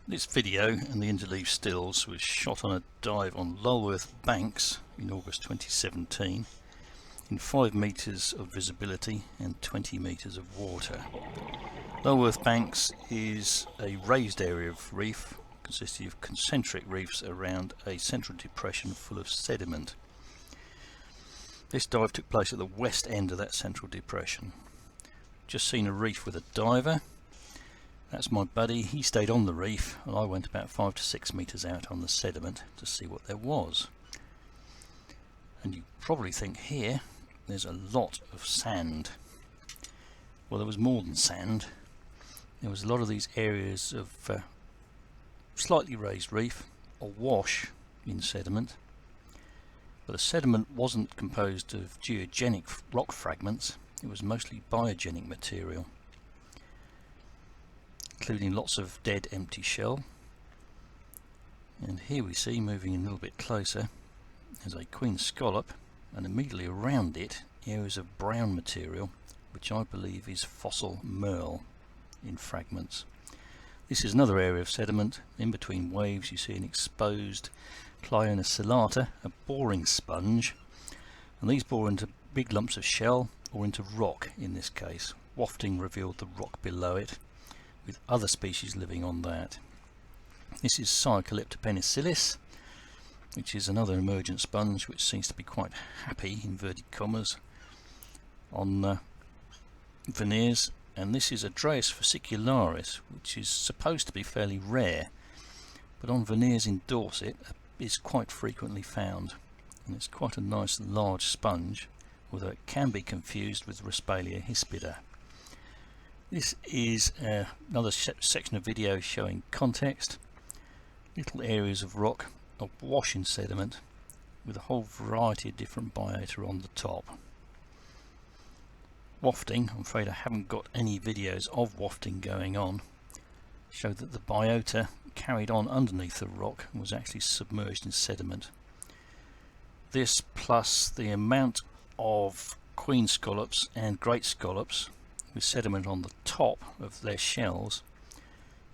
This video and the interleave stills was shot on a dive on Lulworth banks in August 2017 in 5 metres of visibility and 20 metres of water. Lulworth banks is a raised area of reef consisting of concentric reefs around a central depression full of sediment. This dive took place at the west end of that central depression. Just seen a reef with a diver. That's my buddy. He stayed on the reef and I went about 5 to 6 metres out on the sediment to see what there was. And you probably think here there's a lot of sand. Well, there was more than sand. There was a lot of these areas of slightly raised reef awash in sediment, but the sediment wasn't composed of geogenic rock fragments. It was mostly biogenic material, including lots of dead empty shell. And here we see, moving a little bit closer, there's a queen scallop, and immediately around it areas of brown material which I believe is fossil maerl in fragments. This is another area of sediment. In between waves you see an exposed Clionocellata, a boring sponge, and these bore into big lumps of shell or into rock in this case. Wafting revealed the rock below it, with other species living on that. This is circalittoral, which is another emergent sponge which seems to be quite happy, inverted commas, on veneers. And this is Adreus fascicularis, which is supposed to be fairly rare, but on veneers in Dorset is quite frequently found, and it's quite a nice large sponge, although it can be confused with Raspalia hispida. This is another section of video showing context. Little areas of rock awash in sediment with a whole variety of different biota on the top. Wafting, I'm afraid I haven't got any videos of wafting going on, show that the biota carried on underneath the rock and was actually submerged in sediment. This plus the amount of queen scallops and great scallops with sediment on the top of their shells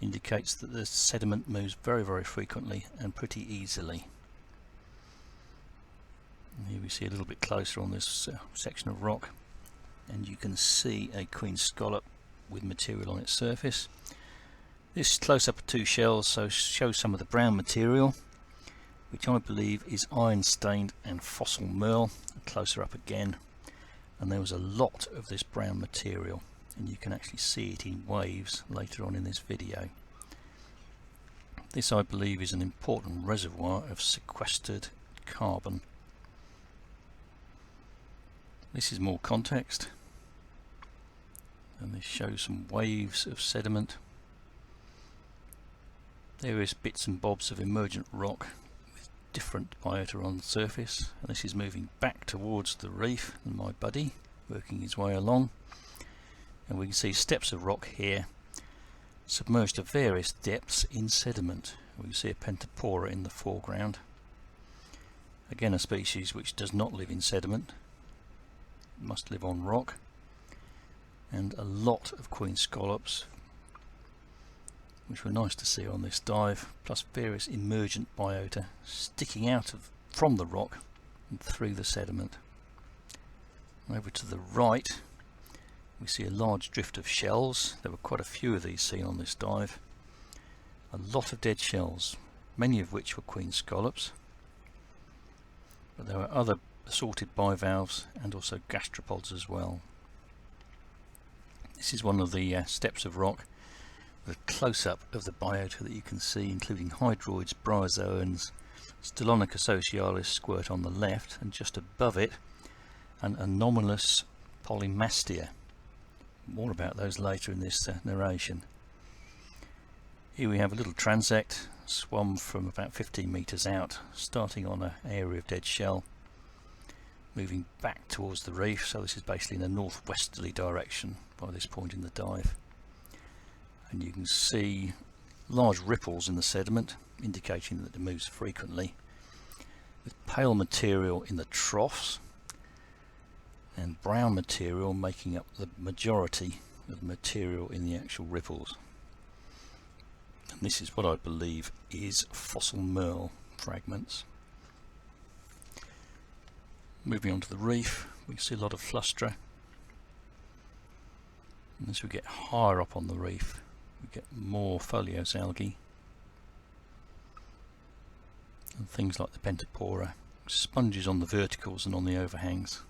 indicates that the sediment moves very frequently and pretty easily. And here we see a little bit closer on this section of rock, and you can see a queen scallop with material on its surface. This close-up of 2 shells shows some of the brown material, which I believe is iron stained and fossil maerl. Closer up again, and there was a lot of this brown material, and you can actually see it in waves later on in this video. This, I believe, is an important reservoir of sequestered carbon. This is more context, and this shows some waves of sediment. Various bits and bobs of emergent rock with different biota on the surface, and this is moving back towards the reef and my buddy working his way along, and we can see steps of rock here submerged to various depths in sediment. We can see a pentapora in the foreground, again a species which does not live in sediment, it must live on rock, and a lot of queen scallops which were nice to see on this dive, plus various emergent biota sticking out from the rock and through the sediment. Over to the right we see a large drift of shells. There were quite a few of these seen on this dive. A lot of dead shells, many of which were queen scallops, but there were other assorted bivalves and also gastropods as well. This is one of the steps of rock with a close-up of the biota that you can see, including hydroids, bryozoans, Stylonica socialis squirt on the left, and just above it an anomalous polymastia. More about those later in this narration. Here we have a little transect swum from about 15 metres out, starting on an area of dead shell, moving back towards the reef, so this is basically in a northwesterly direction by this point in the dive. And you can see large ripples in the sediment indicating that it moves frequently, with pale material in the troughs and brown material making up the majority of the material in the actual ripples. And this is what I believe is fossil maerl fragments. Moving on to the reef, we see a lot of flustra. And as we get higher up on the reef, we get more foliose algae and things like the pentapora, sponges on the verticals and on the overhangs,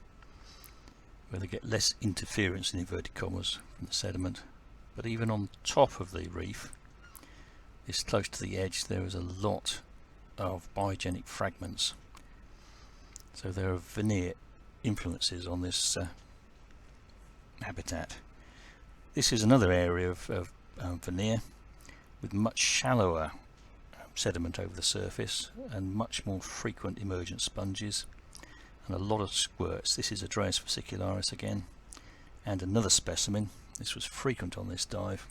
where they get less interference in inverted commas from the sediment. But even on top of the reef, this close to the edge, there is a lot of biogenic fragments. So there are Veneer influences on this habitat. This is another area of Veneer with much shallower sediment over the surface and much more frequent emergent sponges and a lot of squirts. This is Adreus fascicularis again, and another specimen. This was frequent on this dive,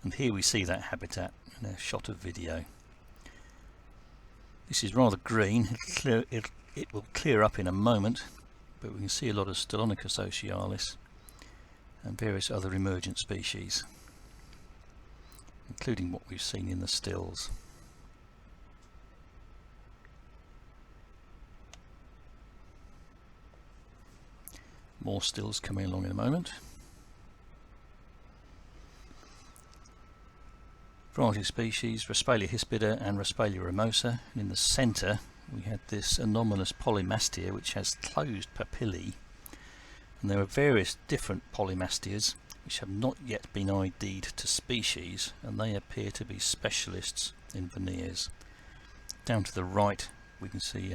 and here we see that habitat in a shot of video. This is rather green. It will clear up in a moment, but we can see a lot of Stylonicus ocealis and various other emergent species, including what we've seen in the stills. More stills coming along in a moment. Variety of species, Raspalia hispida and Raspalia ramosa, and in the centre we had this anomalous polymastia which has closed papillae, and there are various different polymastias which have not yet been ID'd to species, and they appear to be specialists in veneers. Down to the right we can see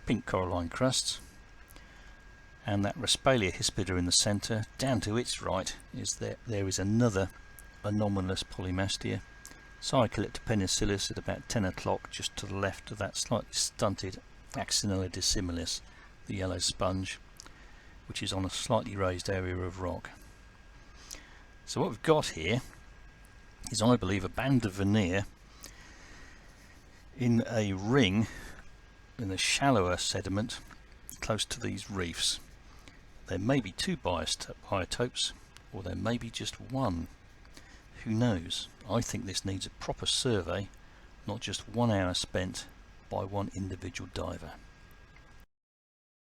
pink coralline crusts, and that Raspalia hispida in the centre. Down to its right is there is another anomalous polymastia, Circalittoral at about 10 o'clock, just to the left of that slightly stunted Axinella dissimilis, the yellow sponge, which is on a slightly raised area of rock. So what we've got here is, I believe, a band of Veneer in a ring in the shallower sediment close to these reefs. There may be two biotopes, or there may be just one. Who knows? I think this needs a proper survey, not just 1 hour spent by one individual diver.